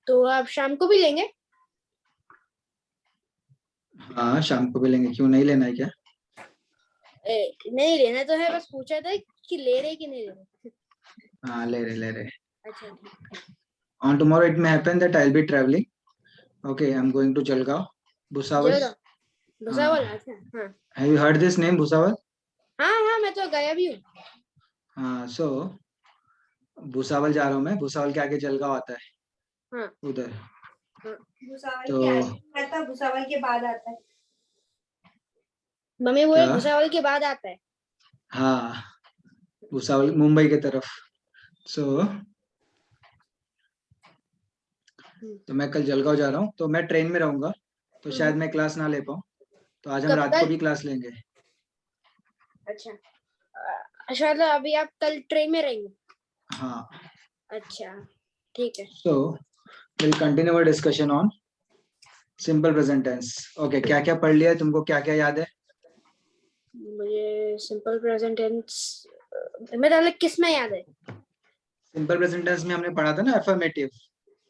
तो आप शाम को भी लेंगे? हाँ शाम को भी लेंगे, क्यों नहीं लेना है क्या? नहीं लेना तो है, बस पूछा था कि ले रहे कि नहीं ले रहे। हाँ ले रहे। अच्छा On tomorrow it may happen that I'll be traveling. Okay, I'm going to Jalgaon, Bhusawal. जल्द भुसावल। अच्छा हाँ Have you heard this name, Bhusawal? हाँ हाँ, मैं तो गया भी हूँ। हाँ, so भुसावल जा रहा हूँ मैं। भुसावल के आगे जलगांव आता है, हाँ उधर। हाँ, भुसावल तो के आगे आता, भुसावल के बाद आता है। मम्मी बोले क्या? भुसावल के बाद आता है। हाँ, भुसावल मुंबई की तरफ। सो तो मैं कल जलगांव जा रहा हूँ, तो मैं ट्रेन में रहूंगा, तो शायद मैं क्लास ना ले पाऊँ। तो आज हम कब? रात को कल? भी क्लास लेंगे। अच्छा अच्छा, मतलब अभी आप कल ट्रेन में रहेंगे? हाँ। अच्छा ठीक है। So we'll continue our discussion on simple present tense. Okay, क्या क्या पढ़ लिया है तुमको, क्या क्या याद है? मुझे सिंपल प्रेजेंट टेंस मतलब किस में याद है? सिंपल प्रेजेंट टेंस में हमने पढ़ा था ना, अफर्मेटिव।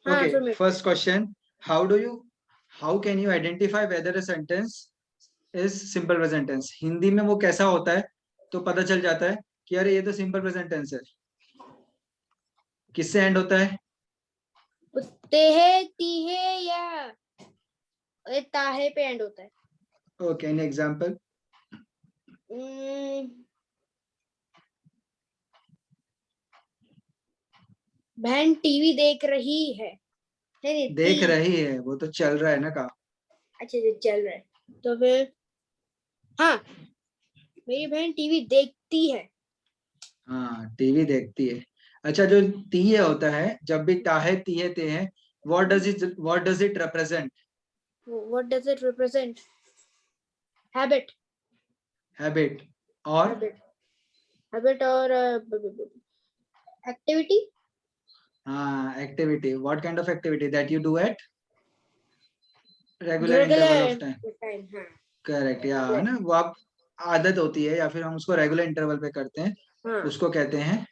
हाँ okay, affirmative। First question, how can you identify whether a sentence is simple present tense? Hindi में वो कैसा होता है तो पता चल जाता है कि अरे ये तो सिंपल प्रेजेंट टेंस है? किससे एंड होता है? तेहे तीहे या ताहे पे एंड होता है। Okay, any example? बहन टीवी देख रही है। नहीं देख रही है, वो तो चल रहा है ना काम। अच्छा जी चल रहा है, तो फिर हाँ, मेरी बहन टीवी देखती है। हाँ, टीवी देखती है। अच्छा, जो तीय होता है, जब भी ताहे तीहे ते हैं, what does it represent? What does it represent? Habit. Habit और हैबिट हैबिट और एक्टिविटी। हाँ, activity. What kind of activity that you do at regular interval of time? Regular time. हाँ करेक्ट, या है ना, वो आप आदत होती है या फिर हम उसको रेगुलर इंटरवल पे करते हैं, हाँ उसको कहते हैं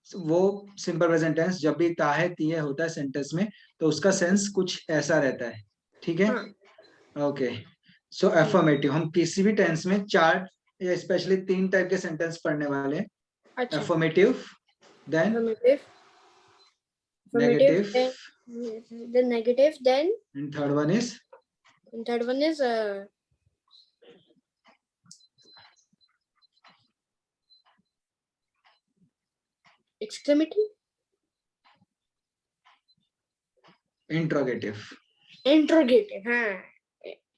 वो सिंपल प्रेजेंट टेंस। जब भी ताहे तीहे होता है सेंटेंस में, तो उसका सेंस कुछ ऐसा रहता है। ठीक है, हाँ। ओके। सो अफर्मेटिव, हम किसी भी टेंस में चार या स्पेशली तीन टाइप के सेंटेंस पढ़ने वाले हैं। अच्छा affirmative, then affirmative negative, then negative, then and third one is third one is exclamative, interrogative. interrogative। हाँ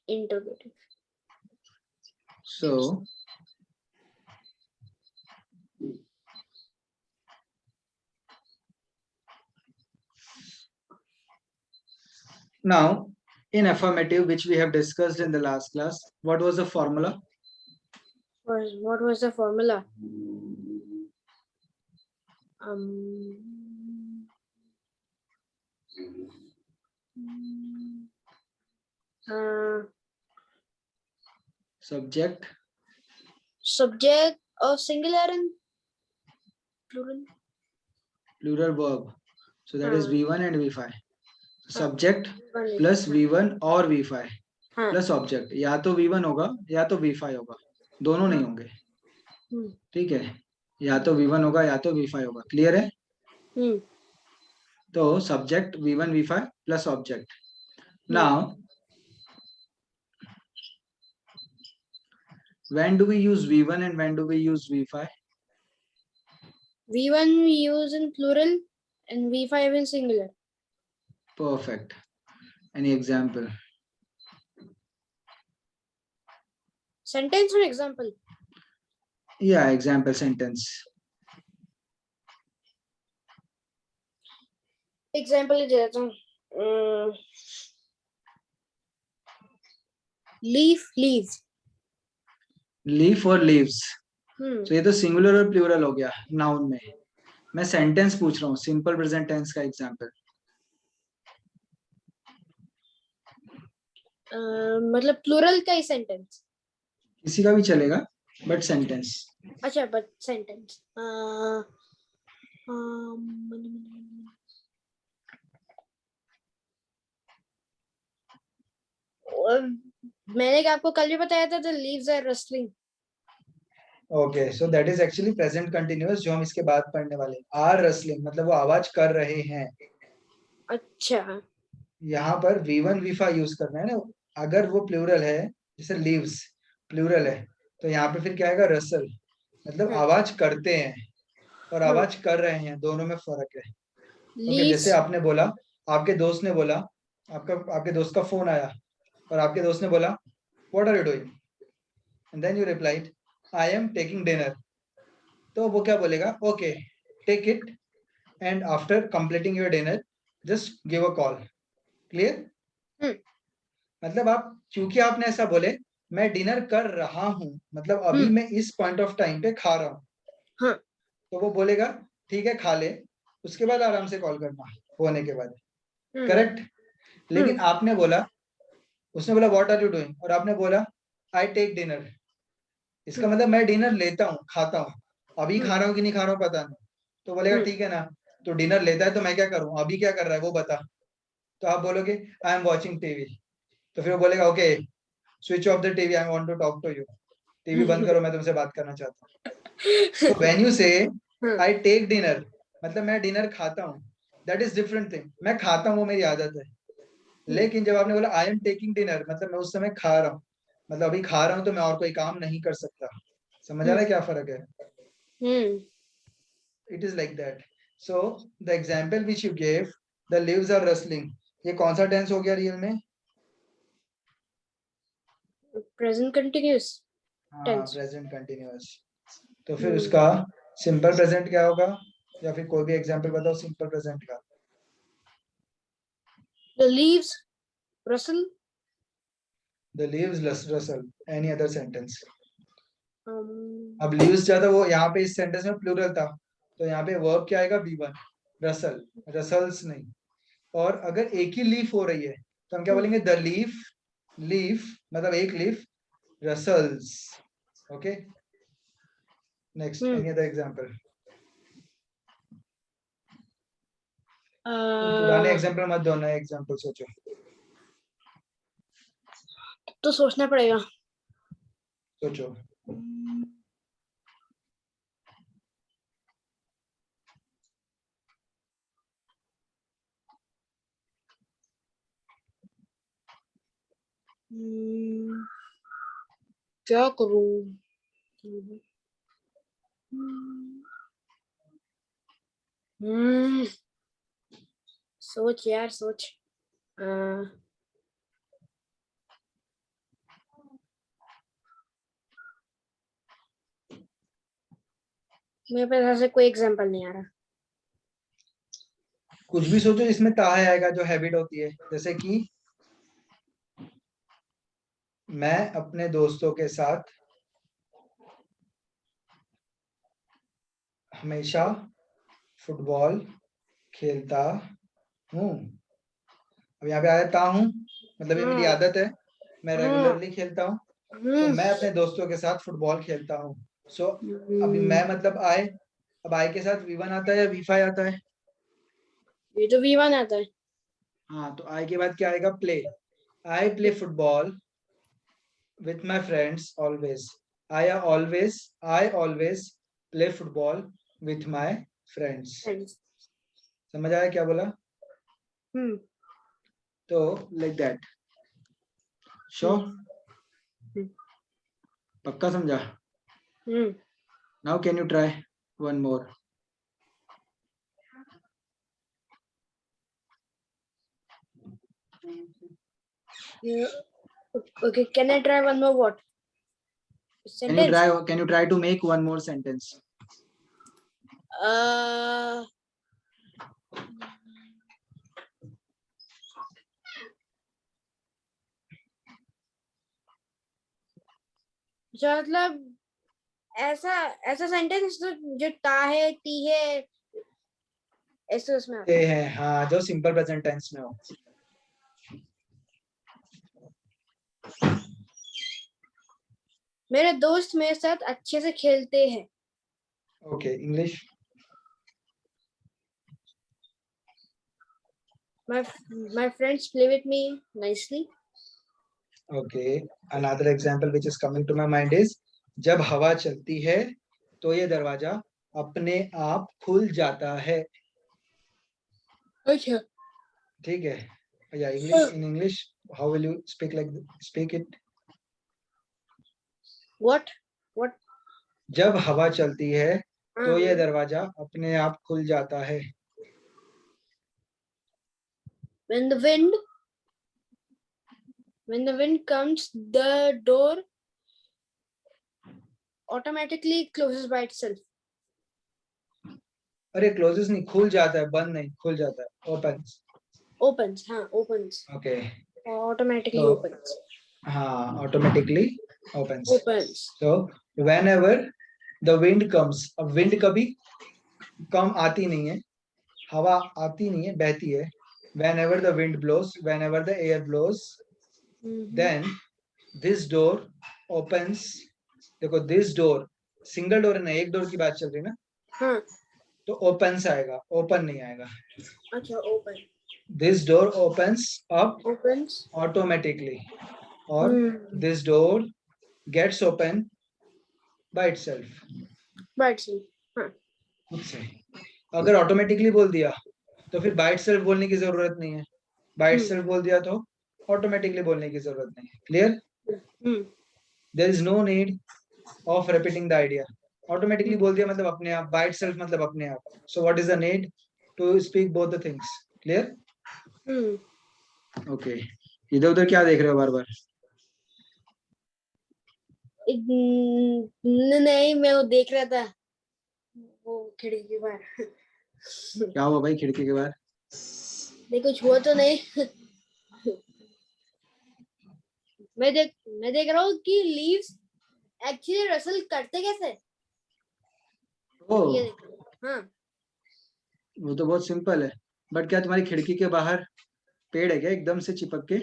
interrogative। So now in affirmative, which we have discussed in the last class, what was the formula? What was the formula? Subject Subject of singular and plural verb, so that is v1 and v5. Subject one plus v1 और v5 हाँ plus object, या तो v1 होगा या तो v5 होगा, दोनों नहीं होंगे। ठीक है, या तो v1 होगा या तो v5 होगा। क्लियर है? तो subject v1 v5 plus object. Now when do we use v1 and when do we use v5? v1 we use in plural and v5 in singular. Perfect. Any example? Sentence or example? Yeah, example sentence. Example दे देता हूँ। Leaf, leaves. Leaf और leaves, तो ये तो singular और plural हो गया noun में। मैं सेंटेंस पूछ रहा हूँ, सिंपल प्रेजेंट टेंस का एग्जांपल। मतलब प्लूरल का ही सेंटेंस? किसी का भी चलेगा, बट सेंटेंस। अच्छा बट सेंटेंस। और मैंने आपको कल भी बताया था the leaves are rustling. Okay, so that is actually present continuous जो हम इसके बाद पढ़ने वाले हैं। आर रसलिंग मतलब वो आवाज कर रहे हैं। अच्छा। यहाँ पर V1 V5 यूज करना है ना। अगर वो प्लूरल है, जैसे लीव्स प्लूरल है, तो यहाँ पे फिर क्या आएगा, रसल, मतलब आवाज करते हैं और आवाज कर रहे हैं, दोनों में फर्क है। Okay, leaves. जैसे आपने बोला, आपके दोस्त ने बोला, आपके दोस्त का फोन आया और आपके दोस्त ने बोला what are you doing, and then you replied I am taking dinner. तो वो क्या बोलेगा, okay take it, and after completing your dinner just give a call. Clear? मतलब आप, क्योंकि आपने ऐसा बोले मैं डिनर कर रहा हूँ, मतलब अभी मैं इस पॉइंट ऑफ टाइम पे खा रहा हूँ, हाँ। तो वो बोलेगा ठीक है खा ले, उसके बाद आराम से कॉल करना होने के बाद। करेक्ट? लेकिन आपने बोला, उसने बोला व्हाट आर यू डूइंग, और आपने बोला आई टेक डिनर, इसका मतलब मैं डिनर लेता हूँ, खाता हूँ। अभी खा रहा हूँ कि नहीं खा रहा हूँ पता नहीं। तो बोलेगा ठीक है ना, तो डिनर लेता है तो मैं क्या करूँ, अभी क्या कर रहा है वो बता। तो आप बोलोगे आई एम वॉचिंग टीवी, तो फिर वो बोलेगा okay switch off the TV, I want to talk to you, TV बंद करो, मैं तुमसे बात करना चाहता हूँ। सो व्हेन यू से आई टेक डिनर, मतलब मैं डिनर खाता हूँ, दैट इज डिफरेंट थिंग। मैं खाता हूँ वो मेरी आदत है। लेकिन जब आपने बोला आई एम टेकिंग डिनर, मतलब मैं उस समय खा रहा हूँ, मतलब अभी खा रहा हूँ तो मैं और कोई काम नहीं कर सकता। समझ आ रहा है क्या फर्क है? It is like that. So the example which you gave, the leaves are rustling, ये कौन सा टेंस हो गया रियल में? प्रेजेंट कंटिन्यूअस हाँ, टेंस। Present continuous. तो फिर उसका सिंपल प्रेजेंट क्या होगा, या फिर कोई भी एग्जांपल बताओ सिंपल प्रेजेंट का। The leaves Russell. The leaves Russell, any other sentence. अब लीव्स ज्यादा, वो यहाँ पे इस सेंटेंस में प्लूरल था, तो यहाँ पे वर्ब क्या आएगा, V1, रसल, रसल्स नहीं। और अगर एक ही लीफ हो रही है तो हम क्या बोलेंगे, द लीफ, लीफ मतलब एक leaf, Russell's. Okay, next, any other example. पुराने एग्जांपल मत दो, नए एग्जांपल सोचो। तो सोचना पड़ेगा। सोचो। क्या करूं? सोच यार सोच। मेरे पास ऐसे कोई एग्जांपल नहीं आ रहा। कुछ भी सोचो जिसमें ताहे आएगा, जो हैबिट होती है, जैसे कि मैं अपने दोस्तों के साथ हमेशा फुटबॉल खेलता हूँ। अब यहाँ पे आ जाता हूँ, मतलब ये मेरी आदत है, मैं रेगुलरली खेलता हूँ, तो मैं अपने दोस्तों के साथ फुटबॉल खेलता हूँ। सो अभी मैं मतलब आए, अब आई के साथ V1 आता है या V5 आता है? ये तो V1 आता है। हाँ, तो आई के बाद क्या आएगा, play. I play football with my friends always. I always play football with my friends. समझ आया क्या बोला? तो लाइक दैट। श्योर? पक्का समझा? Now can you try one more? Okay, can I try one more what? Sentence? Can you try to make one more sentence? मतलब ऐसा ऐसा सेंटेंस जो ता है टी है ऐसे उसमें आता ये है। है, हाँ, जो सिंपल प्रेजेंट टेंस में हो। मेरे दोस्त मेरे साथ अच्छे से खेलते हैं। Okay, English. my friends play with me nicely. Okay, another example which is coming to my mind is जब हवा चलती है तो ये दरवाजा अपने आप खुल जाता है. अच्छा. ठीक है. या English, in English how will you speak it? What? जब हवा चलती है तो ये हाँ. दरवाजा अपने आप खुल जाता है. When the wind comes, the door automatically closes by itself. अरे क्लोजेस नहीं, खुल जाता है, बंद नहीं, खुल जाता है, opens. Opens. हाँ, opens. Okay. Automatically So, opens. हाँ, automatically opens. Opens. So whenever the wind comes, अब wind कभी कम आती नहीं है, हवा आती नहीं है, बहती है. Whenever the wind blows, whenever the air blows, then this door opens. देखो this door, single door है ना, एक डोर की बात चल रही है ना, हाँ. तो opens आएगा, open नहीं आएगा. अच्छा, open. This door opens up Opens automatically, और this door gets open by itself. by itself. हाँ. खुद से. अगर ऑटोमेटिकली बोल दिया तो फिर बाय इटसेल्फ बोलने की जरूरत नहीं है. बाय इटसेल्फ बोल दिया तो ऑटोमेटिकली बोलने की जरूरत नहीं है. Clear? There is no need of repeating the idea. Automatically बोल दिया मतलब अपने आप, बाय इटसेल्फ मतलब अपने आप. So what is the need to speak both the things? Clear? Okay. इधर उधर क्या देख रहे हो बार बार? नहीं, मैं वो देख रहा था, वो खिड़की के बाहर. क्या हुआ भाई खिड़की के बाहर? नहीं, कुछ हुआ तो नहीं. मैं देख रहा हूँ कि लीव्स एक्चुअली रसल करते कैसे. ओह, ये देख. हाँ. वो तो बहुत सिंपल है. बट क्या तुम्हारी खिड़की के बाहर पेड़ है क्या एकदम से चिपक के?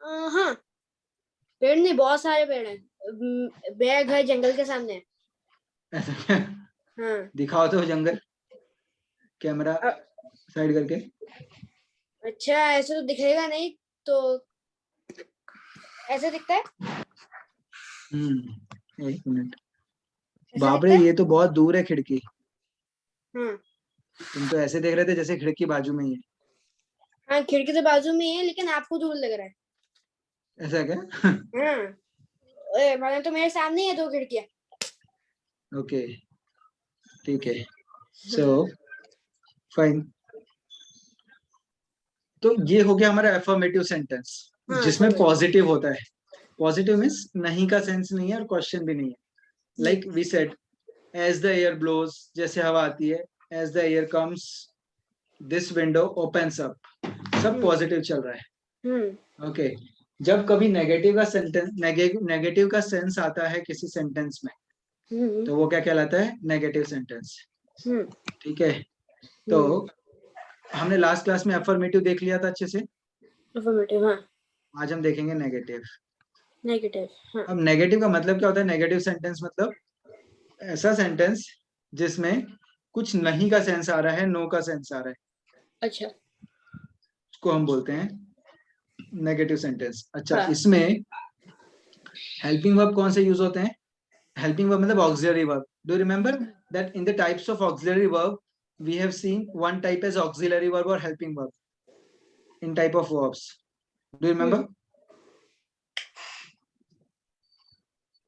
हाँ, पेड़ नहीं, बहुत सारे पेड़ हैं. मेरा घर जंगल के सामने है. ऐसा क्या? हाँ. दिखाओ तो जंगल, कैमरा साइड करके. अच्छा, ऐसे तो दिखेगा नहीं, तो ऐसे दिखता है. एक मिनट. ऐसा बाप रे, दिखता है? ये तो बहुत दूर है खिड़की. हाँ. तुम तो ऐसे देख रहे थे जैसे खिड़की बाजू में ही है. हाँ, खिड़की तो बाजू में है, लेकिन आपको दूर लग रहा है. ऐसा क्या? हाँ. मतलब तो मेरे सामने ही है 2 खिड़कियां. ओके, ठीक है. So fine. तो ये हो गया हमारा एफर्मेटिव सेंटेंस, जिसमें पॉजिटिव होता है. पॉजिटिव मीन्स नहीं का सेंस नहीं है और क्वेश्चन भी नहीं है. Like we said, as the air blows, जैसे हवा आती है. As the air comes, this window opens up. सब पॉजिटिव चल रहा है. ओके. जब कभी नेगेटिव का सेंटेंस, नेगेटिव का सेंस आता है किसी सेंटेंस में, तो वो क्या कहलाता है? Negative sentence. ठीक है. तो हमने लास्ट क्लास में अफर्मेटिव देख लिया था अच्छे से. अफर्मेटिव. हाँ. आज हम देखेंगे नेगेटिव. नेगेटिव. हाँ. अब नेगेटिव का मतलब क्या होता है? नेगेटिव सेंटेंस मतलब ऐसा सेंटेंस जिसमें कुछ नहीं का सेंस आ रहा है, नो का सेंस आ रहा है. अच्छा. उसको हम बोलते हैं नेगेटिव सेंटेंस. अच्छा, हाँ. इसमें हेल्पिंग वर्ब कौन से यूज होते हैं? हेल्पिंग वर्ब मतलब auxiliary verb. Do remember that in the types of auxiliary verb we have seen one type as auxiliary verb or helping verb in type of verbs. Do you remember?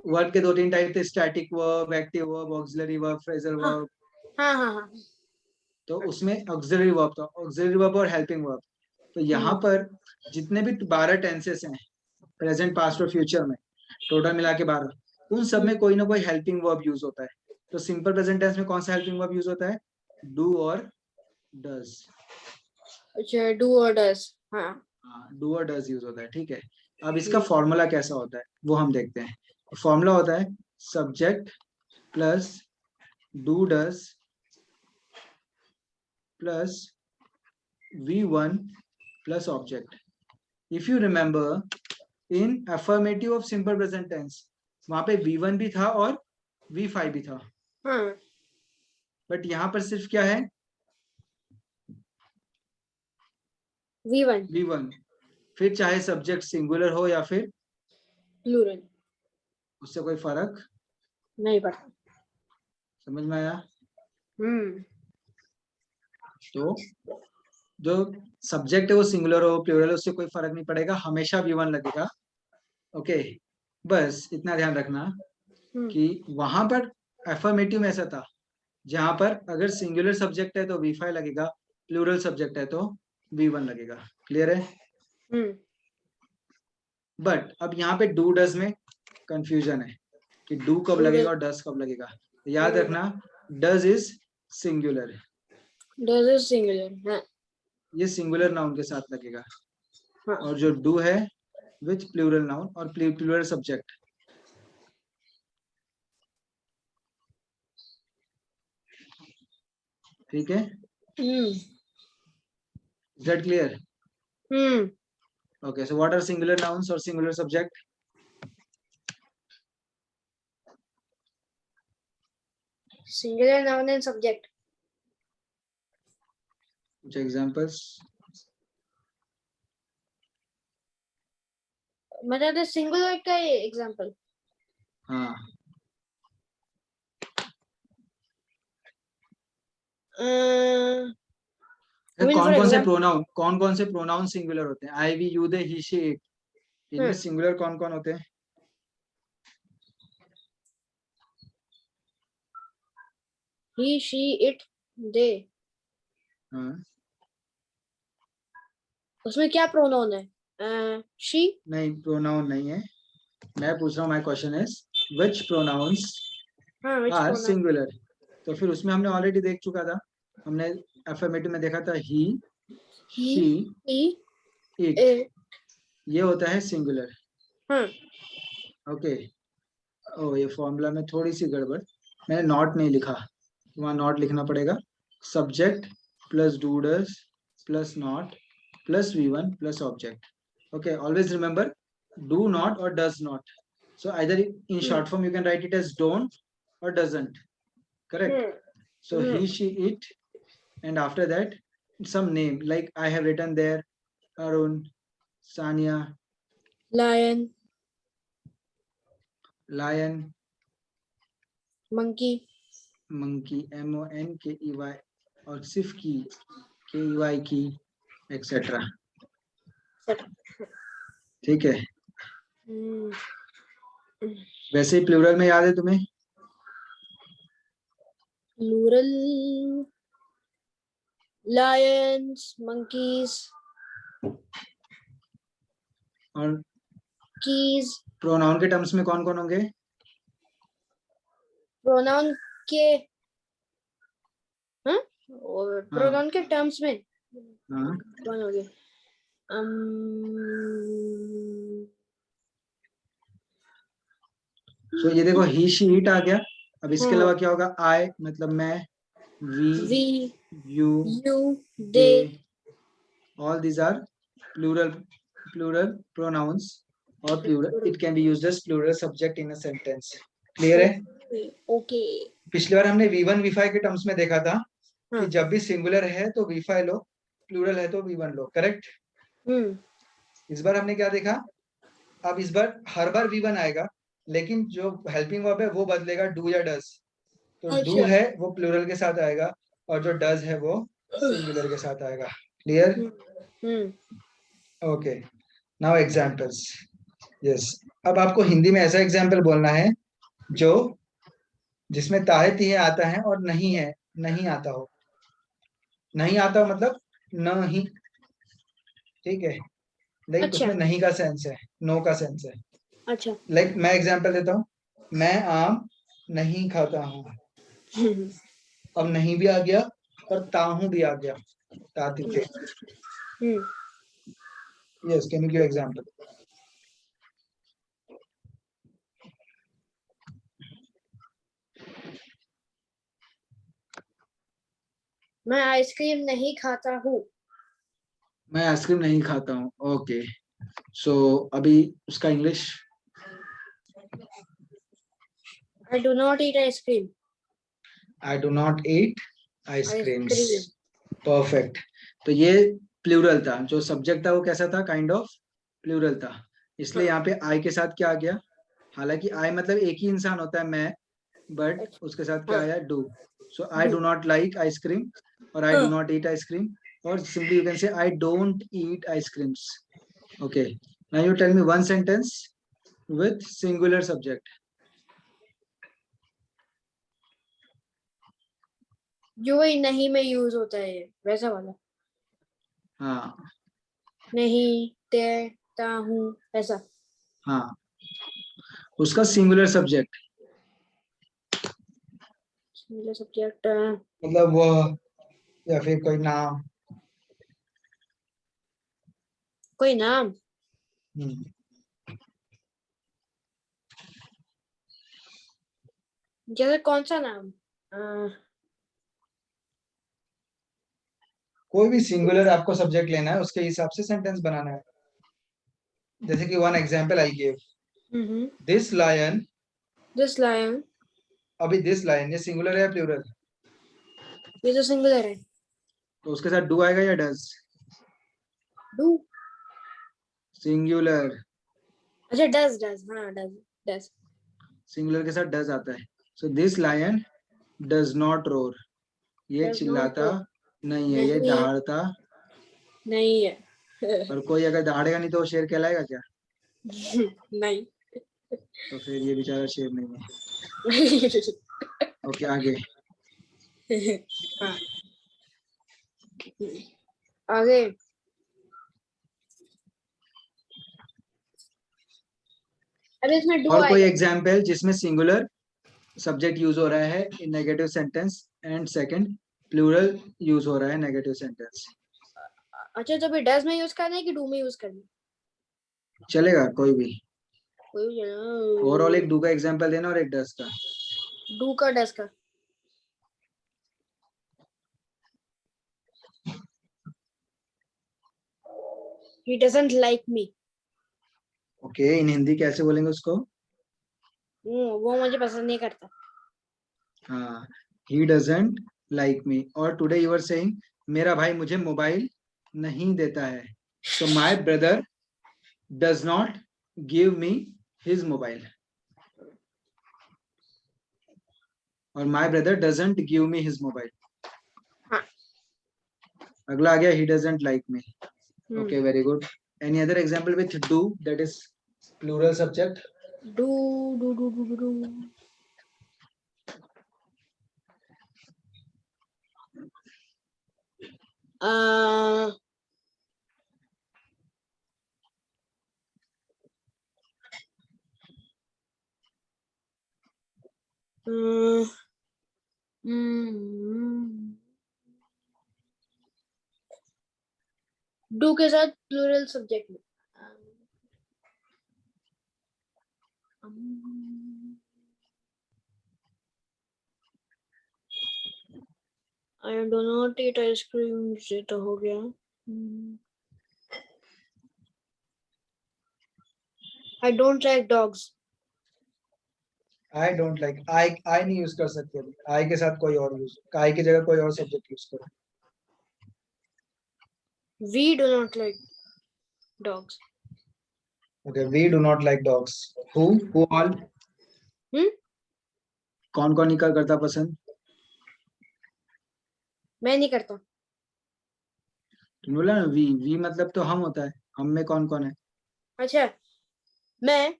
Verb के 2-3 type थे, static verb, active verb, auxiliary verb, phrasal verb. हाँ. तो उसमें auxiliary verb था, auxiliary verb और helping verb. तो यहाँ पर जितने भी 12 टेंसेस हैं, प्रेजेंट, पास्ट और फ्यूचर में, टोटल मिला के 12, उन सब में कोई ना कोई हेल्पिंग वर्ब यूज होता है. तो सिंपल प्रेजेंट टेंस में कौन सा हेल्पिंग वर्ब यूज होता है? डू और डज. अच्छा, डू और डज. हाँ. डू और डज यूज होता है. ठीक है. अब इसका फॉर्मूला कैसा होता है वो हम देखते हैं. फॉर्मूला होता है subject plus do does plus V1 plus object. If you remember, in affirmative of simple present tense वहां पे V1 भी था और V5 भी था. हाँ. बट यहाँ पर सिर्फ क्या है? V1 V1। फिर चाहे सब्जेक्ट सिंगुलर हो या फिर प्लूरल उससे कोई फर्क नहीं पड़ता। समझ में आया? हम्म तो जो सब्जेक्ट है वो सिंगुलर हो प्लूरल हो उससे कोई फर्क नहीं पड़ेगा, हमेशा V1 लगेगा। ओके, बस इतना ध्यान रखना कि वहां पर एफर्मेटिव में ऐसा था जहां पर अगर सिंगुलर सब्जेक्ट है तो V5 लगेगा, प्लूरल सब्जेक्ट है तो V1 लगेगा। क्लियर है? बट अब यहाँ पे डू डज में कंफ्यूजन है कि डू कब लगेगा और डज कब लगेगा। याद रखना does is singular, does is singular. हाँ ये सिंगुलर नाउन के साथ लगेगा। हाँ और जो डू है विथ प्लूरल नाउन और प्लूरल सब्जेक्ट। ठीक है? Is that clear? Okay, so what are singular nouns or singular subject? Singular noun and subject. कुछ examples? मतलब सिंगुलर का एग्जांपल। हाँ, कौन कौन से प्रोनाउन सिंगुलर होते हैं? I we you they he she it, इनमें सिंगुलर कौन कौन होते हैं? He she it they. हाँ, उसमें क्या प्रोनाउन है? शी नहीं प्रोनाउन नहीं है, मैं पूछ रहा हूँ, my question is which pronouns are singular. तो फिर उसमें हमने ऑलरेडी देख चुका था, हमने अफर्मेटिव में देखा था ही शी इट, ये होता है सिंगुलर। ओके, ओ ये फॉर्मूला में थोड़ी सी गड़बड़, मैंने नॉट नहीं लिखा, वहाँ नॉट लिखना पड़ेगा। Subject plus do does plus not plus V1 plus object. Okay, always remember do not और does not. So either in short form you can write it as don't or doesn't. Correct? So he, she, it, and after that some name like I have written there Arun, Sania, lion, monkey, MONKEY, और सिर्फ की KEY की, etc. ठीक है? वैसे ही plural में याद है तुम्हें? प्लूरल lions, monkeys, और keys। प्रोनाउन के टर्म्स में कौन कौन होंगे? प्रोनाउन के और प्रोनाउन के टर्म्स में कौन हो गया? तो ये देखो ही शी इट आ गया। अब इसके अलावा क्या होगा? आई मतलब मैं, we you they, all these are plural pronouns और plural, it can be used as plural subject in a sentence. Clear है? ओके। पिछली बार हमने V1 V5 के टर्म्स में देखा था कि जब भी सिंगुलर है तो V5 लो, प्लूरल है तो V1 लो। करेक्ट? इस बार हमने क्या देखा? अब इस बार हर बार V1 आएगा, लेकिन जो हेल्पिंग वर्ब है वो बदलेगा डू या डज। तो डू है वो प्लूरल के साथ आएगा और जो डज है वो सिंगुलर के साथ आएगा। Clear? Okay, now examples. Yes, अब आपको हिंदी में ऐसा एग्जांपल बोलना है जो जिसमें ताहे तिहे आता है और नहीं आता हो। नहीं आता हो मतलब नहीं, ठीक है? लाइक उसमें नहीं का सेंस है, नो का सेंस है। अच्छा, लाइक मैं एग्जांपल देता हूँ, मैं आम नहीं खाता हूँ। अब नहीं भी आ गया और ताहू भी आ गया, तातिथे। Yes, can you give example? मैं आइसक्रीम नहीं खाता हूँ। मैं आइसक्रीम नहीं खाता हूँ। ओके, सो अभी उसका English? I do not eat ice cream. I do not eat ice creams. Perfect. तो ये प्लूरल था, जो सब्जेक्ट था वो कैसा था, काइंड ऑफ प्लूरल था, इसलिए यहाँ पे आई के साथ क्या आ गया, हालांकि आई मतलब एक ही इंसान होता है मैं, बट अच्छा, उसके साथ क्या हाँ, आया, do. So I do, do not like ice cream और I do not eat ice cream, और simply you can say I don't eat ice creams. Okay, now you tell me one sentence with singular subject. जो वही नहीं में use होता है, वैसा वाला। हाँ नहीं, देता हूँ, ऐसा। हाँ, उसका सिंगुलर सब्जेक्ट, सिंगुलर सब्जेक्ट। मतलब वो, या फिर कोई नाम। कोई नाम, हम्म, जैसे कौन सा नाम? कोई भी सिंगुलर आपको सब्जेक्ट लेना है, उसके हिसाब से सेंटेंस बनाना है। जैसे कि one example I give, this lion. This lion, अभी दिस लायन ये सिंगुलर है या प्लूरल? ये तो सिंगुलर है। तो उसके साथ डू आएगा या डज? डू, सिंगुलर, अच्छा डज, डज, हाँ डज, डज। सिंगुलर के साथ डज आता है। So this lion does not roar, ये डज नॉट, चिल्लाता नहीं है, ये नहीं, दहाड़ता। नहीं है। और कोई अगर दहाड़ेगा नहीं तो वो शेर कहलाएगा क्या? नहीं। तो फिर ये बेचारा शेर नहीं है। ओके आगे। हाँ, आगे। अरे इसमें डू और कोई आएगा। एग्जाम्पल जिसमें सिंगुलर सब्जेक्ट यूज हो रहा है in negative sentence, and second plural use हो रहा है नेगेटिव सेंटेंस। अच्छा, तो फिर डज में यूज करना है कि डू में यूज करना है? चलेगा कोई भी। कोई भी ओवरऑल एक ना। डू का एग्जाम्पल देना और एक डज का। डू का, डज का। He doesn't like me. Okay, in Hindi कैसे बोलेंगे उसको? वो मुझे पसंद नहीं करता। हाँ, ही डजंट लाइक मी। और टुडे यू आर सेइंग मेरा भाई मुझे मोबाइल नहीं देता है। So my brother does not give me his mobile, और my brother doesn't give me his mobile. हाँ। अगला आ गया he doesn't like me. Hmm. Okay very good. Any other example with do that is plural subject? Do, do, do, do, do, do. आ, हम्म, do के साथ plural subject में। I do not eat ice cream, ये तो हो गया। I don't like dogs. I don't like, आई नहीं यूज कर सकते, आई के साथ कोई और यूज, आई की जगह कोई और सब्जेक्ट यूज करो। We do not like dogs. Okay, we do not like dogs. Who all? कौन कौन निकल करता पसंद? मैं नहीं करता। तुमने बोला ना वी मतलब तो हम होता है, हम में कौन कौन है? अच्छा, मैं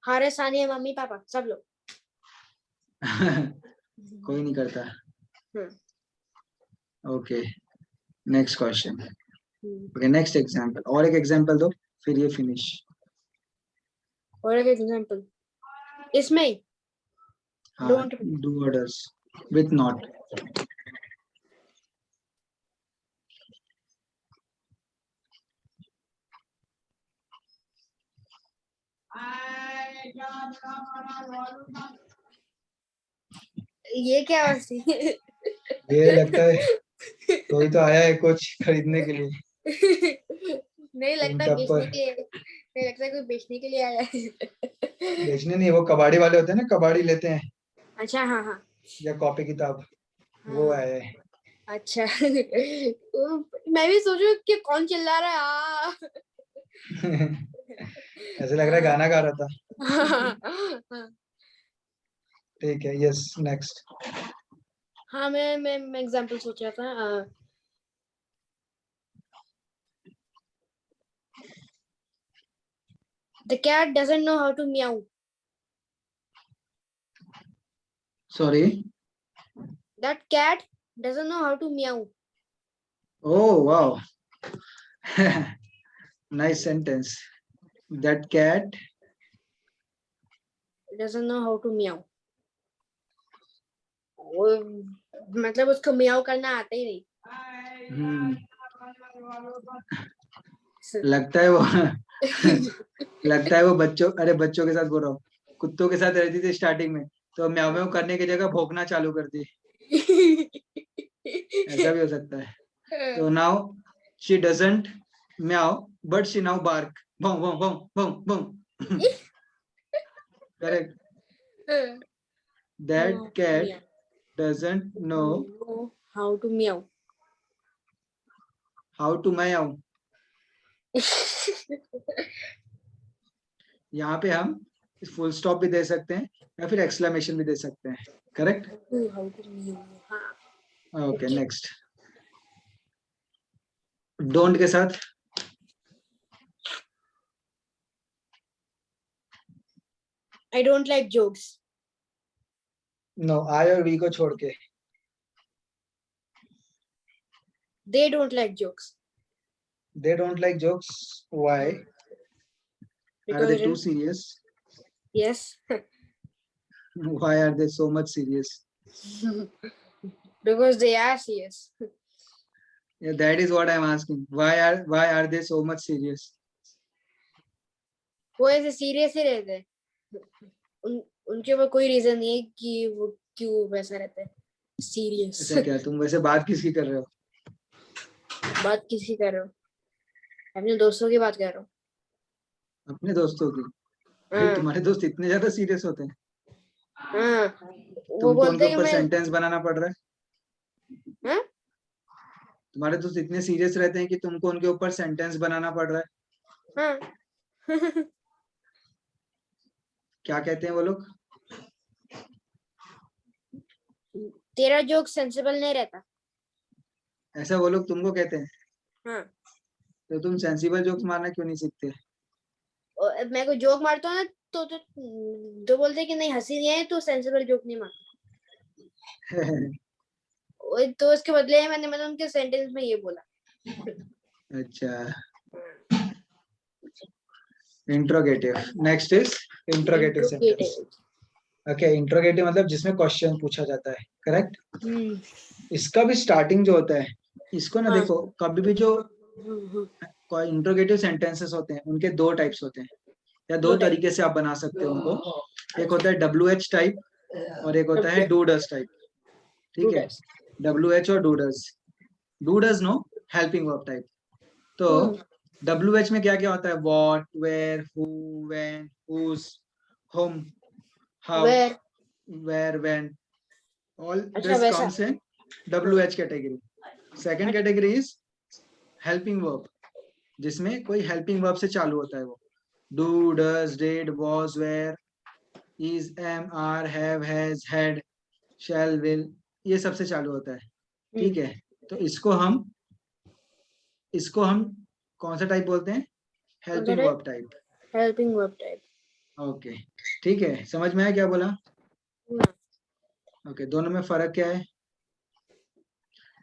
हारे, सानिया, मम्मी, पापा, सब लोग। कोई नहीं करता। Hmm. Okay, next question. Hmm. Okay next example, और एक एग्जांपल दो फिर ये फिनिश। और एक एग्जांपल इसमें हाँ, don't. Do orders with not. ये क्या आवाज थी? ये लगता है कोई तो आया है कुछ खरीदने के लिए। नहीं लगता टप्पर बेचने के लिए, नहीं लगता कोई बेचने के लिए आया है। बेचने नहीं, वो कबाड़ी वाले होते हैं ना, कबाड़ी लेते हैं अच्छा, हाँ हाँ या कॉपी किताब, वो हाँ। आया है। अच्छा मैं भी सोचू कि कौन चिल्ला रहा है ऐसे लग रहा है गाना गा रहा था। हाँ ठीक है, यस नेक्स्ट। हाँ मैं एग्जांपल सोच रहा था the cat doesn't know how to meow. Sorry. That cat doesn't know how to meow. Oh wow. Nice sentence. That cat Doesn't know how to meow. वो मतलब उसको मियाओ करना आता ही नहीं। लगता है वो लगता है वो बच्चों के साथ बोल रहा हूँ, कुत्तों के साथ रहती थी स्टार्टिंग में, तो म्याऊ म्याऊ करने की जगह भौंकना चालू कर दी। ऐसा भी हो सकता है। तो now she doesn't meow but she now bark, भौं भौं भौं भौं भौं। Correct. That cat doesn't know how to meow. how to meow. यहाँ पे हम फुल स्टॉप भी दे सकते हैं या फिर एक्सक्लेमेशन भी दे सकते हैं। करेक्ट। How to meow. हाँ ओके नेक्स्ट। डोंट के साथ I don't like jokes. No, I और वी को छोड़ के। They don't like jokes. They don't like jokes. Why? Are Because they too serious? yes. Why are they so much serious? Because they are serious. Yeah, that is what I'm asking. Why are they so much serious? वो ऐसे serious ही रहते हैं। उनके ऊपर कोई reason नहीं है कि वो क्यों वैसा रहते हैं सीरियस। ऐसा क्या? तुम वैसे बात किसकी कर रहे हो? बात किसकी कर रहे हो? अपने दोस्तों की बात कर रहा हूँ। अपने दोस्तों की? भाई तुम्हारे दोस्त इतने ज्यादा सीरियस होते हैं? हाँ वो तुमको बोलते उनके हैं कि ऊपर मैं सेंटेंस बनाना पड़ रहा है? हाँ? तुम्हारे दोस्त इतने सीरियस रहते हैं कि तुमको उनके ऊपर सेंटेंस बनाना पड़ रहा है? हाँ क्या कहते हैं वो लोग? तेरा जोक सेंसिबल नहीं रहता। ऐसा वो लोग तुमको कहते हैं? हाँ तो तुम सेंसिबल जोक्स मारना क्यों नहीं सीखते? और मैं कोई जोक मारता हूँ ना तो बोलते हैं कि नहीं हंसी नहीं है तो सेंसिबल जोक नहीं मारता। तो उसके बदले मैंने मतलब उनके सेंटेंस में ये बोला। अच्छा, interrogative. Next is interrogative sentence. Okay, interrogative मतलब जिसमें क्वेश्चन पूछा जाता है। करेक्ट। इसका भी स्टार्टिंग जो होता है, इसको ना देखो, कभी भी जो इंट्रोगेटिव सेंटेंसेस होते हैं उनके दो टाइप्स होते हैं, या दो तरीके से आप बना सकते हो उनको। एक होता है WH टाइप और एक होता है डू डज टाइप। ठीक है, WH और do does no helping verb type. तो WH में क्या क्या होता है? What, where, who, when, whose, whom, how, where, when, all this comes in WH category. Second category is helping verb, जिसमें कोई helping verb से चालू होता है वो। Do, does, did, was, were, is, am, are, have, has, had, shall, will, ये सबसे चालू होता है। ठीक है, तो इसको हम कौन सा टाइप बोलते हैं? Helping verb type. Helping verb type. Okay, ठीक है, समझ में आया क्या बोला? ओके, दोनों में फर्क क्या है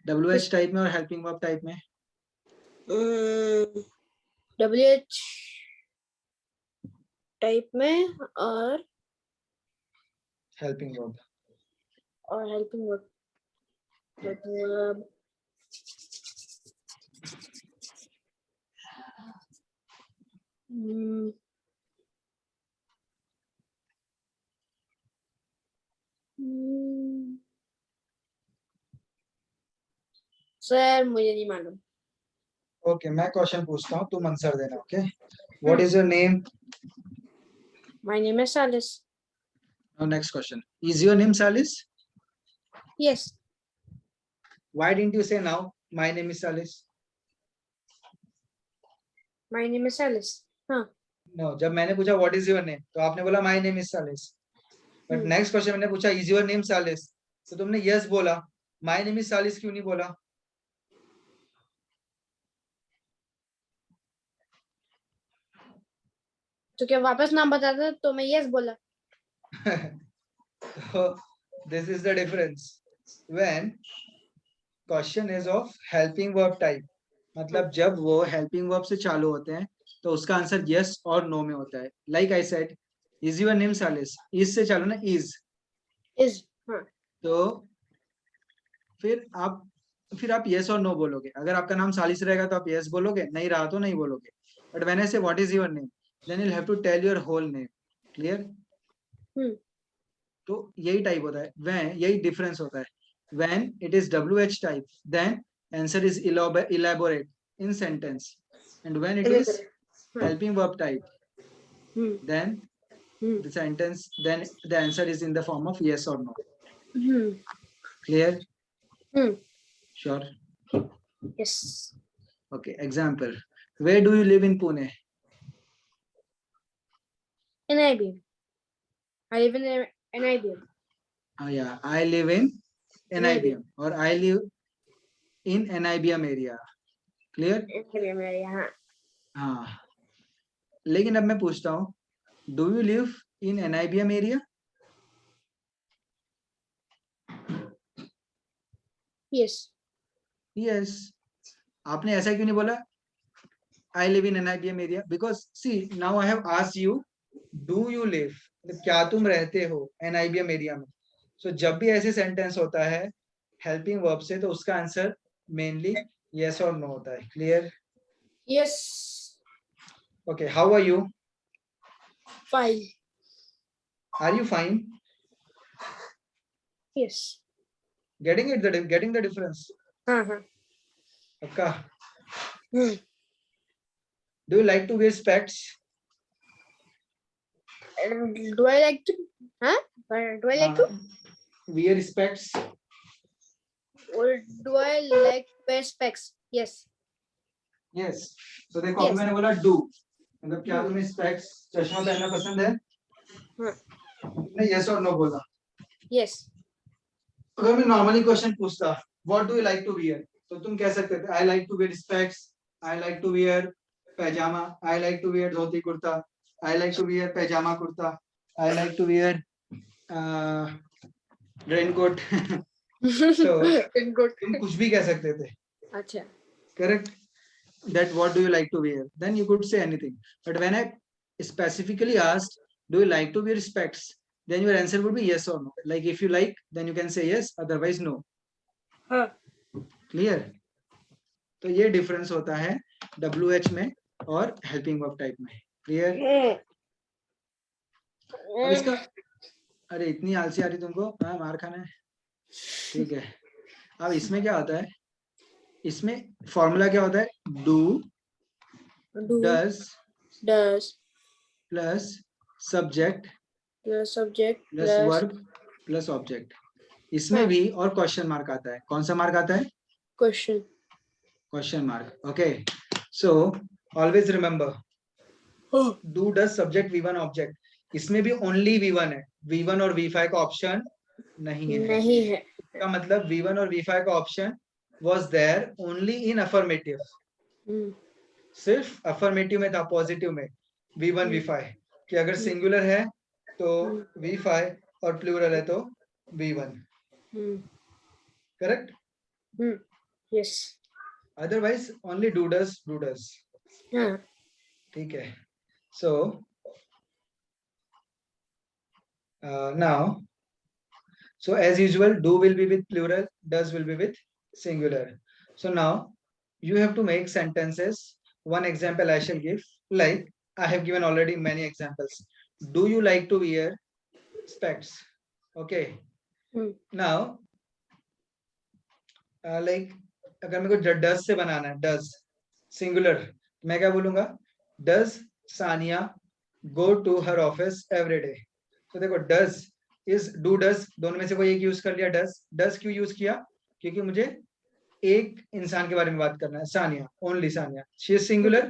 WH टाइप में और हेल्पिंग वर्ब टाइप में? WH टाइप में और helping verb helping verb sir मुझे नहीं मालूम। ओके, मैं क्वेश्चन पूछता हूँ, तुम आंसर देना। Okay, what is your name? My name is Salis. Now next question, is your name Salis? Yes. Why didn't you say now? My name is Salis. My name is Alice. हाँ. No, जब मैंने पूछा what is your name, तो आपने बोला my name is Salis. But next question मैंने पूछा is your name Salis, तो तुमने yes बोला. My name is Salis क्यों नहीं बोला? तो क्या वापस नाम बताता तो मैं यस बोला. So this is the difference. When question is of helping verb type, मतलब जब वो helping verb से चालू होते हैं तो उसका आंसर yes और no में होता है. Like I said, is your name Salis? Is से चालू ना is. Is. हाँ. तो फिर आप yes और no बोलोगे. अगर आपका नाम सालिस रहेगा तो आप yes बोलोगे, नहीं रहा तो नहीं बोलोगे. But when I say what is your name, then you'll have to tell your whole name. Clear? तो यही टाइप होता है. When यही डिफरेंस होता है. When it is WH type, then answer is elaborate in sentence. And when it is helping verb type, then the sentence, then the answer is in the form of yes or no. Clear? Sure. Yes. Okay. Example. Where do you live in Pune? In IBM. I live in IBM. Yeah, I live in NIBM or I live in NIBM area. Clear? IBM area. हाँ. हाँ. लेकिन अब मैं पूछता हूँ, do you live in NIBM area? Yes. Yes. आपने ऐसा क्यों नहीं बोला? I live in NIBM area because see now I have asked you, do you live? क्या तुम रहते हो NIBM area में? So जब भी ऐसे सेंटेंस होता है helping verb से तो उसका answer mainly yes or no होता है. Clear? Yes. Okay. How are you? Fine. Are you fine? Yes. Getting the difference? हाँ. Okay. Do you like to wear specs? Do I like to? Huh? Do I like to? Wear specs? Or do I like to wear specs? Yes. Yes. So देखो अभी मैंने बोला do. मतलब क्या तुम्हें specs चश्मा पहनना पसंद है? तुमने yes or no बोला. Yes. अगर मैं normally question पूछता, what do you like to wear? तो तुम कह सकते थे, I like to wear specs. I like to wear pajama. I like to wear dhoti kurta. I like to wear pajama kurta. I like to wear raincoat. So तुम कुछ भी कह सकते थे. अच्छा. Correct. That what do you like to wear? Then you could say anything. But when I specifically asked, do you like to wear specs? Then your answer would be yes or no. Like if you like, then you can say yes. Otherwise, no. Clear? तो ये difference होता है WH में और helping verb type में. Clear? अब इसका अरे इतनी आलसी आ रही तुमको? हाँ, मार खाना है. ठीक है. अब इसमें क्या होता है? इसमें फॉर्मूला क्या होता है? Do does plus subject plus verb plus object. इसमें भी और क्वेश्चन मार्क आता है. कौन सा मार्क आता है? Question mark. Okay. So always remember, do does subject V1 object. इसमें भी only V1 है. V1 और V5 का ऑप्शन नहीं है. इसका मतलब V1 और V5 का option was there only in affirmative. सिर्फ affirmative में था, पॉजिटिव में V1 V5. कि अगर सिंगुलर है तो V5 और प्लूरल है तो V1. Correct? Yes. Otherwise only do does. हाँ. ठीक है. So now, so as usual, do will be with plural, does will be with singular. So now you have to make sentences. One example I shall give. Like I have given already many examples. Do you like to wear specs? Okay. Now like अगर मेरे को does से बनाना है, does singular, मैं क्या बोलूंगा? Does Sania go to her office every day. तो देखो डज इज डू डज दोनों में से कोई एक यूज कर लिया. डज क्यों यूज किया? क्योंकि मुझे एक इंसान के बारे में बात करना है, Sania, only Sania, she is singular,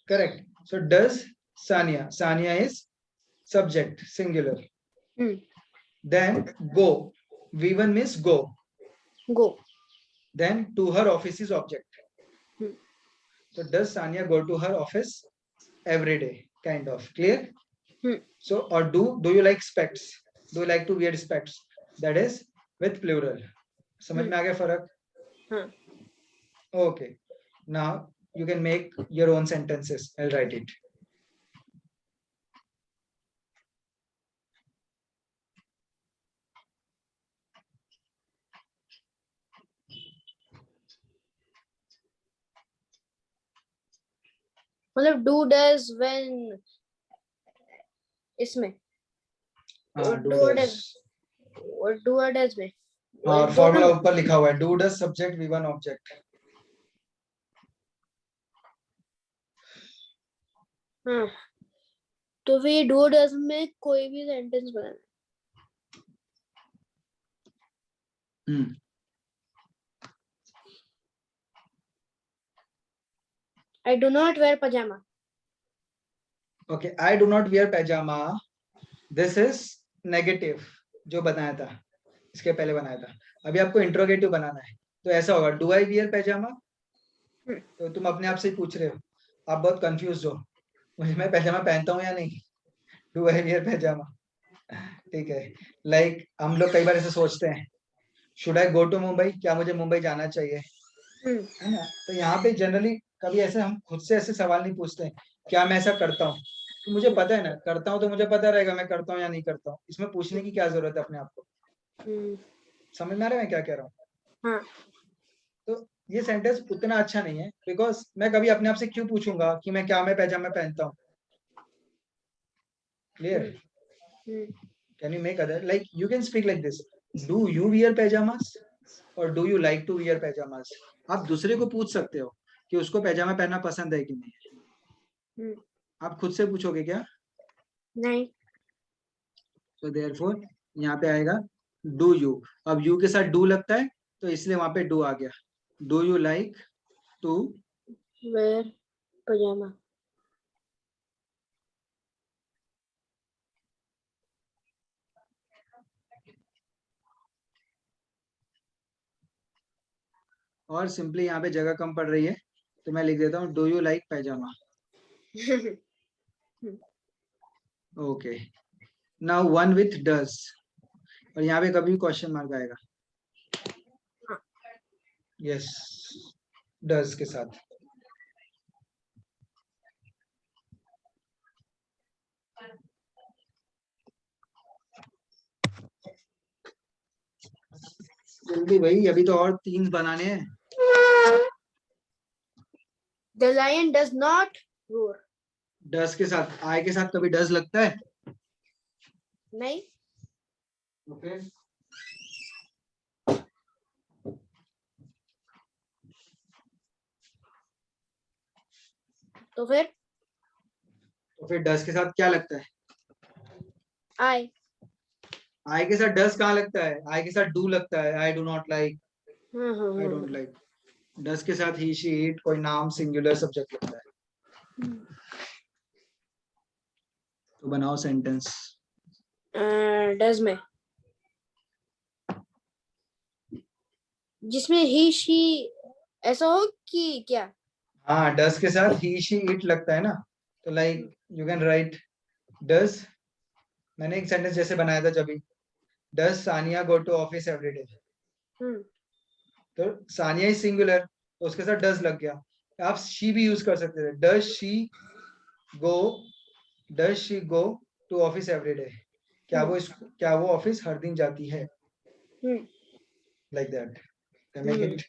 correct. So does Sania, Sania is subject, singular. Then go, V1 means go. Go. Then to her office is object. So does Sanya go to her office every day? Kind of clear. So or do you like specs? Do you like to wear specs? That is with plural. समझ में आ गया फर्क? Okay. Now you can make your own sentences. I'll write it. मतलब do does when इसमें हाँ, do or does. और do or does में और फॉर्मूला ऊपर लिखा हुआ है, do does subject V1 object. हाँ, तो फिर do or does में कोई भी sentence banana. I do not wear pajama. Okay, I do not wear pajama. This is negative जो बनाया था, इसके पहले बनाया था. अभी आपको इंट्रोगेटिव बनाना है, तो ऐसा होगा, डू आई वियर पैजामा. तो तुम अपने आप से ही पूछ रहे हो, आप बहुत कंफ्यूज हो, मुझे मैं पैजामा पहनता हूँ या नहीं. डू आई वियर पैजामा, ठीक है. लाइक हम लोग कई बार ऐसे सोचते हैं, should I go to Mumbai, क्या मुझे मुंबई जाना चाहिए, है ना. तो यहाँ पे जनरली कभी ऐसे हम खुद से ऐसे सवाल नहीं पूछते हैं, क्या मैं ऐसा करता हूँ. तो मुझे पता है ना, करता हूँ तो मुझे पता रहेगा मैं करता हूँ या नहीं करता हूँ. इसमें पूछने की क्या जरूरत है अपने आप को. समझ में आ रहा है मैं क्या कह रहा हूँ. हाँ. तो ये सेंटेंस उतना अच्छा नहीं है, बिकॉज मैं कभी अपने आप से क्यों पूछूंगा कि मैं पैजामा पहनता हूँ. Clear. Can you make other, like you can speak like this, do you wear pyjamas और do you like to wear pyjamas. आप दूसरे को पूछ सकते हो कि उसको पैजामा पहनना पसंद है कि नहीं. आप खुद से पूछोगे क्या? नहीं. तो देयरफॉर यहाँ पे आएगा डू यू. अब यू के साथ डू लगता है तो इसलिए वहां पे डू आ गया. Do you like to wear pyjama. और सिंपली यहाँ पे जगह कम पड़ रही है तो मैं लिख देता हूँ do you like pyjama. Okay. Now one with does, और यहाँ पे कभी क्वेश्चन मार्क आएगा. यस, डज के साथ. जल्दी भाई, अभी तो और 3 बनाने हैं. The lion does not roar. Does के साथ, आई के साथ कभी डज लगता है? नहीं. ओके. तो फिर डज के साथ क्या लगता है? आई. आई के साथ डज कहाँ लगता है? आई के साथ डू लगता है. आई do not like, I don't like. Does के साथ ही, शी, इट, कोई नाम सिंगुलर सब्जेक्ट लगता है. तो बनाओ सेंटेंस. डज में जिसमें ही शी ऐसा हो कि क्या? हाँ, डज के साथ ही, शी, इट लगता है ना. तो like you can write does. मैंने एक सेंटेंस जैसे बनाया था जब, does Sania go to office every day. तो सानिया इज सिंगुलर तो उसके साथ डज लग गया. आप शी भी यूज कर सकते थे. Does she go to office every day. क्या वो ऑफिस हर दिन जाती है? Like that. Make it.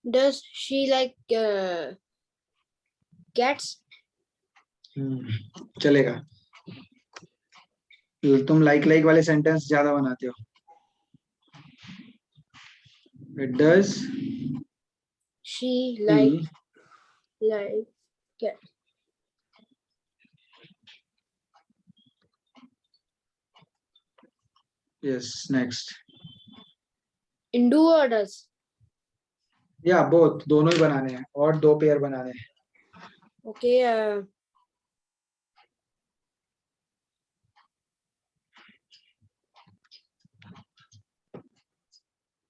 Does she like cats? चलेगा. तुम लाइक वाले सेंटेंस ज्यादा बनाते हो. Does she like cats? Yes, next. In do or does? या बोथ, दोनों ही बनाने हैं और 2 पेयर बनाने हैं. Okay.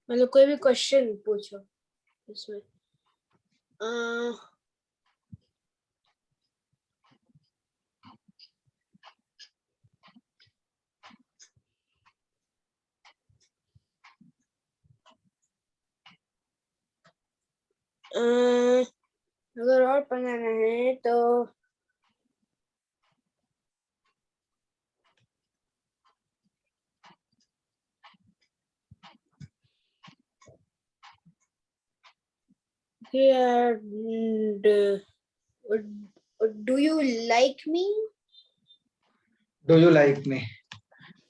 मतलब कोई भी क्वेश्चन पूछो इसमें. अगर और बनाना है तो do you like me? Do you like me?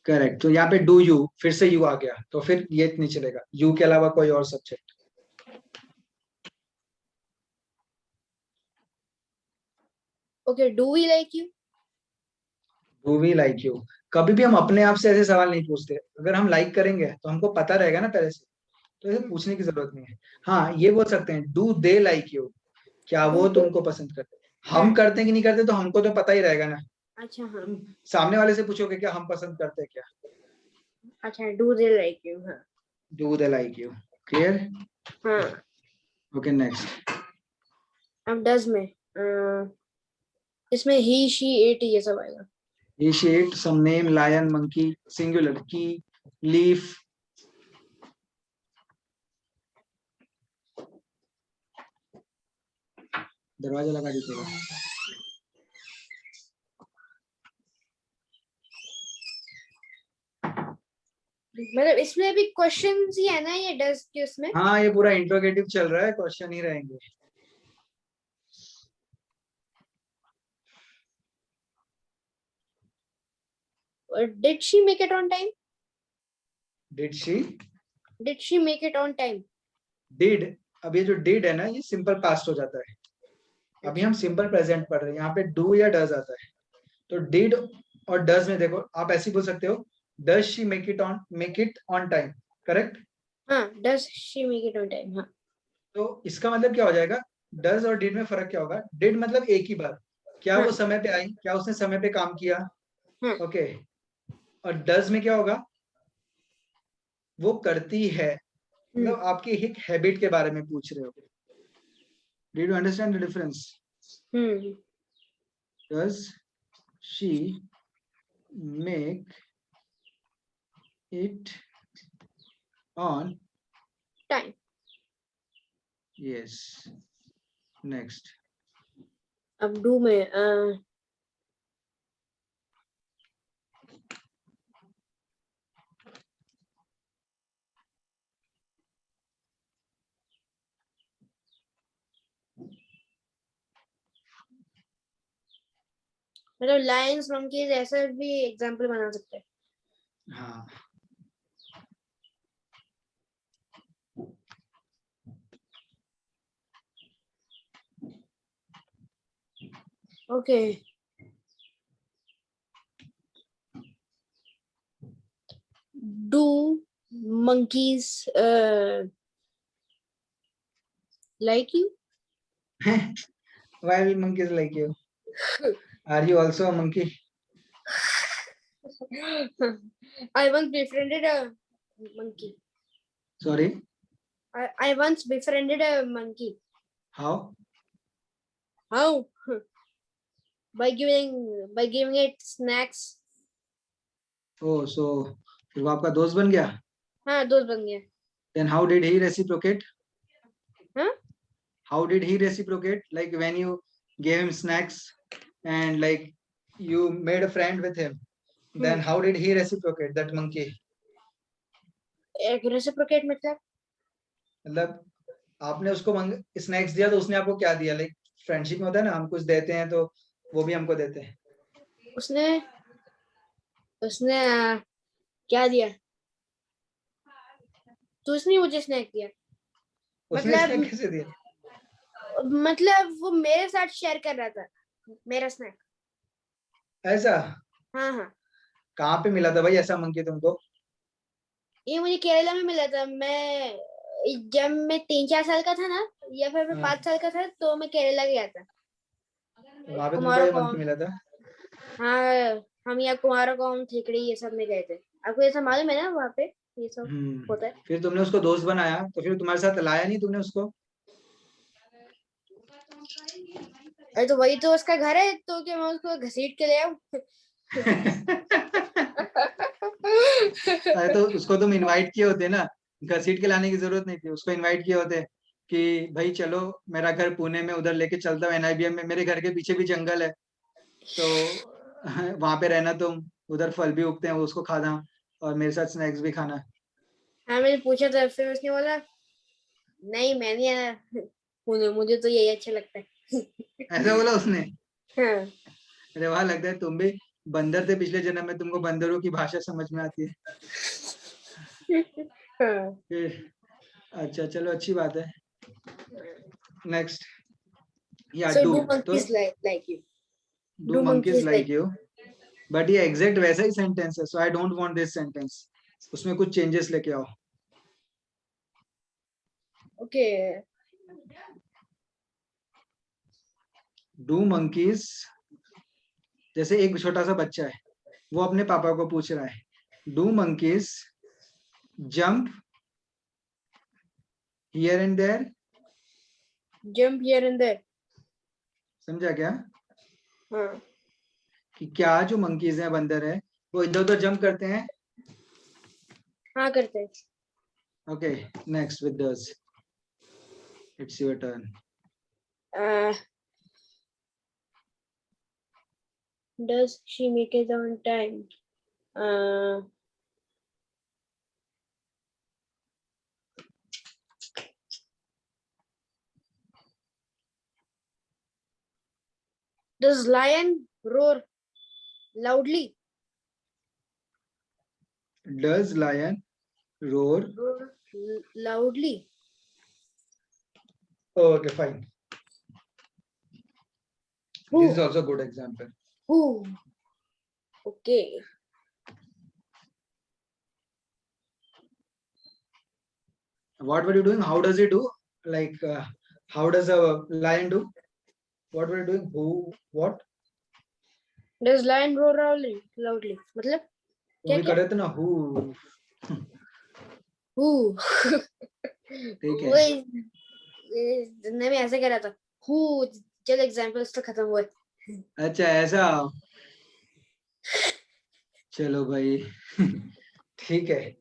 Correct. तो यहाँ पे डू यू, फिर से यू आ गया तो फिर ये नहीं चलेगा, यू के अलावा कोई और subject. Okay, do we like you? Do we like you. कभी भी हम अपने आप से ऐसे सवाल नहीं पूछते. अगर हम लाइक करेंगे तो हमको पता रहेगा ना पहले से, तो ऐसे पूछने की जरूरत नहीं है. हाँ, ये बोल सकते हैं डू दे लाइक यू, क्या वो तुमको पसंद करते हैं. हम करते हैं कि नहीं करते तो हमको तो पता ही रहेगा ना. अच्छा हाँ. तुम सामने वाले से पूछोगे क्या हम पसंद करते हैं क्या. अच्छा, do they like you? हाँ. Do they like you. Clear. हाँ. Okay, next. अब does में इसमें he she it ये सब आएगा. He she it, some name, lion, monkey, singular, key, leaf. दरवाजा लगा दीजिएगा. मतलब इसमें भी क्वेश्चंस ही है ना ये डज के उसमें. हाँ, ये पूरा इंट्रोगेटिव चल रहा है, क्वेश्चन ही रहेंगे. Did she make it on time? Did she? Did she make it on time? Did. अब ये जो did है ना, ये सिंपल पास्ट हो जाता है. अभी हम सिंपल प्रेजेंट पढ़ रहे हैं. यहाँ पे डू या डज आता है. तो did और does में देखो, आप ऐसे बोल सकते हो does she make it on time. Correct. हाँ, does she make it on time? हाँ. तो इसका मतलब क्या हो जाएगा, डज और डिड में फर्क क्या होगा. डिड मतलब एक ही बार, क्या वो समय पे आई, क्या उसने समय पे काम किया. ओके. और डज में क्या होगा, वो करती है. मतलब आपकी एक हैबिट के बारे में पूछ रहे हो. Did you understand the difference. Does she make it on time. Yes. Next. अब डू में मतलब लायंस मंकीज ऐसा भी एग्जांपल बना सकते हैं. हाँ. Okay. Do monkeys like you? Why will monkeys like you? Are you also a monkey? I once befriended a monkey. Sorry. I once befriended a monkey. How? How? By giving it snacks. Oh, so फिर वो आपका दोस्त बन गया. हाँ, दोस्त बन गया. Then how did he reciprocate? Huh? How did he reciprocate? Like when you gave him snacks and like you made a friend with him, then how did he reciprocate, that monkey? Reciprocate मतलब आपने उसको snacks दिया तो उसने आपको क्या दिया. Like friendship में होता है ना, हम कुछ देते हैं तो वो भी हमको देते हैं. उसने क्या दिया. तो उसने मुझे स्नैक दिया. उसने स्नैक कैसे दिया. मतलब वो मेरे साथ शेयर कर रहा था मेरा स्नैक. ऐसा. हाँ. कहाँ पे मिला था भाई ऐसा मंकी तुमको. ये मुझे केरला में मिला था। मैं जब मैं 3-4 साल का था ना, या फिर मैं हाँ। 5 साल का था, तो मैं केरला गया था। वहां पे तुमको कुमार ये कॉम, मंकी मिला था? हाँ हम यहाँ कुमारकोम, थेकड़ी, ये सब में गए थे। आपको ये सब मालूम है ना, वहाँ पे ये सब होता है। फिर तुमने उसको दोस्त बनाया, तो फिर तुम्हारे साथ लाया नहीं तुमने उसको? अरे तो वही तो उसका घर है, तो क्या मैं उसको घसीट के ले आऊं? अरे तो उसको तुम इनवाइट किए होते ना, घसीट के लाने की जरूरत नहीं थी। उसको इनवाइट किए होते कि भाई चलो मेरा घर पुणे में, उधर लेके चलता हूँ एनआईबीएम में, मेरे घर के पीछे भी जंगल है, तो वहां पे रहना तुम, उधर फल भी उगते हैं, वो उसको खाना, और मेरे साथ स्नैक्स भी खाना। हाँ मैंने पूछा था, फिर उसने बोला नहीं मैं नहीं आना, मुझे तो यही अच्छा लगता है। ऐसा बोला उसने? हाँ। अरे वहां लगता है तुम भी बंदर थे पिछले जन्म में, तुमको बंदरों की भाषा समझ में आती है। हाँ। फिर अच्छा चलो, अच्छी बात है। नेक्स्ट, या So डू। do तो monkeys like you? Do Do monkeys monkeys like like you, but ये एग्जैक्ट वैसा ही सेंटेंस है, so I don't want this sentence. उसमें कुछ चेंजेस लेके आओ। Okay. डू मंकीज, जैसे एक छोटा सा बच्चा है, वो अपने पापा को पूछ रहा है, do monkeys jump here and there? Jump here and there. समझा क्या? हाँ। कि क्या जो मंकीज हैं, बंदर है, वो इधर उधर जंप करते हैं? हाँ करते हैं। Okay, next with does, it's your turn. Uh, does she make it on time? Uh, does lion roar loudly? Does lion roar? Roar loudly. Okay fine, this is Who? Also good example. Who? Okay. What were you doing? How does he do? Like, how does a lion do? What were you doing? Who? What? Does lion roar loudly? Loudly. मतलब वो क्या भी क्या? कर रहे थे ना, who? Who? ठीक है। वही मैं ऐसे कह रहा था। Who? चल एग्जांपल्स तो खत्म हुए। अच्छा ऐसा, चलो भाई। ठीक है।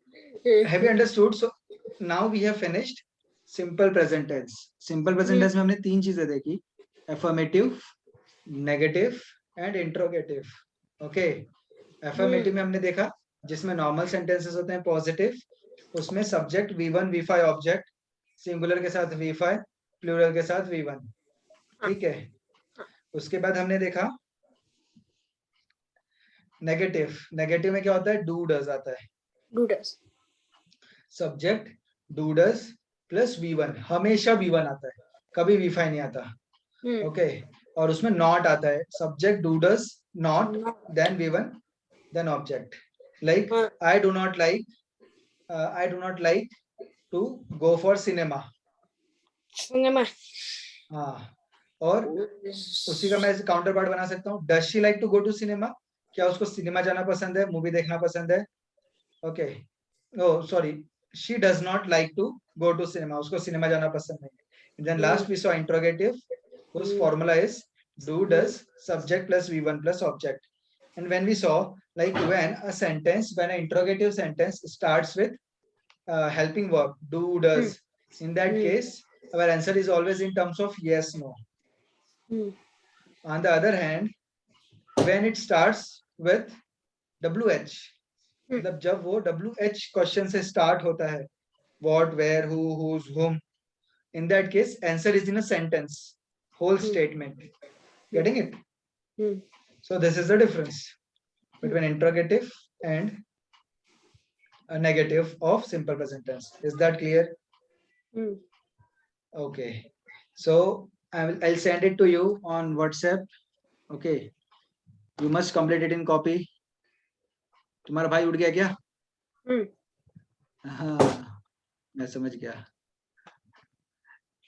Have you understood? So now we have finished simple present tense. Simple present tense में हमने 3 चीजें देखी, affirmative, negative and interrogative. Okay. Affirmative में हमने देखा जिसमें normal sentences होते हैं positive, उसमें subject V1 V5 object, singular के साथ V5, plural के साथ V1। ठीक है। उसके बाद हमने देखा नेगेटिव। नेगेटिव में क्या होता है? डू डज आता है। Do does. Subject do does plus V1, हमेशा V1 आता है, कभी V5 नहीं आता। ओके। और उसमें नॉट आता है, subject do does not, then V1, then object. Like I do not like to go for cinema. Cinema. हाँ, और उसी का मैं काउंटर पार्ट बना सकता हूँ, does she like to go to cinema? क्या उसको सिनेमा जाना पसंद है, मूवी देखना पसंद है? Okay, oh sorry, she does not like to go to cinema, उसको सिनेमा जाना पसंद नहीं। Then last we saw interrogative, whose formula is do does subject plus V1 plus object. And when we saw, like when an interrogative sentence starts with helping verb do does, in that case our answer is always in terms of yes no. On the other hand, when it starts with WH, मतलब जब वो WH question से start होता है, what, where, who, whose, whom, in that case answer is in a sentence, whole statement. Getting it? So this is the difference between interrogative and a negative of simple present tense. Is that clear? Okay, so I'll send it to you on WhatsApp. Okay, you must complete it in copy. तुम्हारा भाई उठ गया क्या? हाँ मैं समझ गया,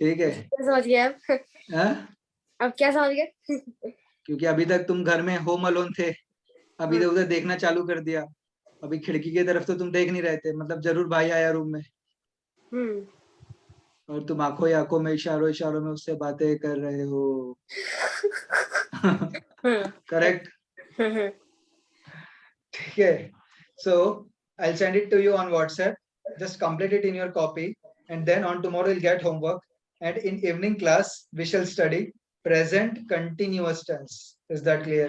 ठीक है। क्या समझ गए आप? हाँ? अब क्या समझ गए? क्योंकि अभी तक तुम घर में होम अलोन थे, अभी हाँ। इधर उधर देखना चालू कर दिया, अभी खिड़की की तरफ तो तुम देख नहीं रहे थे, मतलब जरूर भाई आया रूम में हम्म। और तुम आंखों ही आंखों में इशारों इशारों में उससे बातें कर रहे हो। करेक्ट, ठीक है। So I'll send it to you on WhatsApp. Just complete it in your copy, and then on tomorrow you'll get homework. And in evening class we shall study present continuous tense. Is that clear?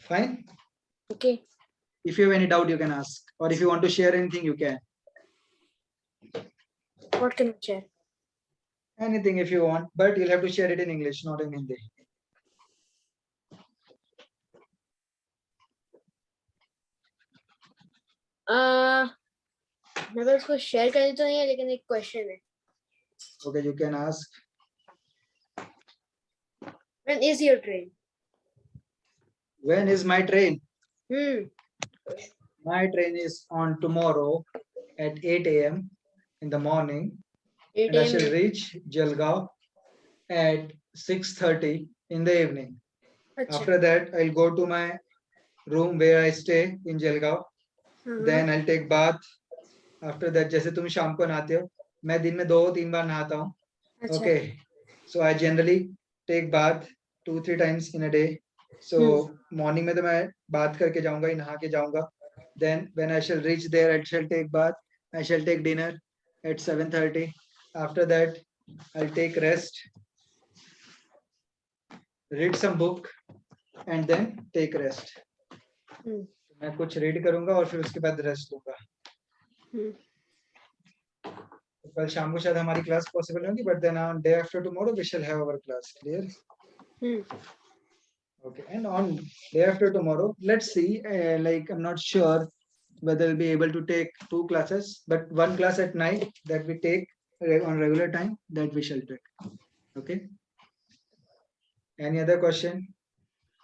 Fine. Okay. If you have any doubt, you can ask, or if you want to share anything, you can. What can you share? Anything if you want, but you'll have to share it in English, not in Hindi. मेरे पास उसको share करनी तो नहीं है, लेकिन एक question है. Okay, you can ask. When is your train? When is my train? My train is on tomorrow at 8 a.m. in the morning, 8 and I a.m. shall reach Jalgaon at 6:30 in the evening. अच्छा. After that, I'll go to my room where I stay in Jalgaon. Then I'll take bath. After that, जैसे तुम शाम को नहाते हो, मैं दिन में 2-3 बार नहाता हूँ. अच्छा. Okay, so I generally take bath 2-3 times in a day. So morning में तो मैं bath करके जाऊंगा ही, नहा के जाऊंगा. Then when I shall reach there, I shall take bath. I shall take dinner at 7:30. After that, I'll take rest, read some book, and then take rest. मैं कुछ read करूंगा और फिर उसके बाद rest लूंगा. कल शाम को शायद हमारी क्लास पॉसिबल होगी, but then on day after tomorrow we shall have our class. Clear? Okay, and on day after tomorrow, let's see. Like I'm not sure whether we'll be able to take 2 classes, but 1 class at night that we take on regular time, that we shall take. Okay. Any other question?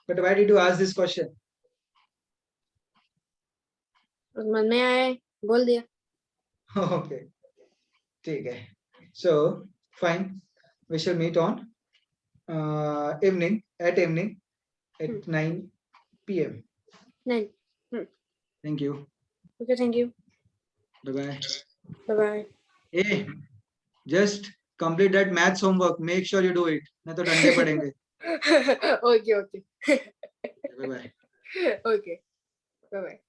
But why did you ask this question? मन में आया, बोल दिया. Okay, ठीक है. So fine, we shall meet on evening at 9 p.m. 9. Thank you. Okay, thank you. Bye bye. Bye bye. Hey, just complete that maths homework. Make sure you do it. नहीं तो डंडे पड़ेंगे. Okay. Bye bye. Okay. Bye bye.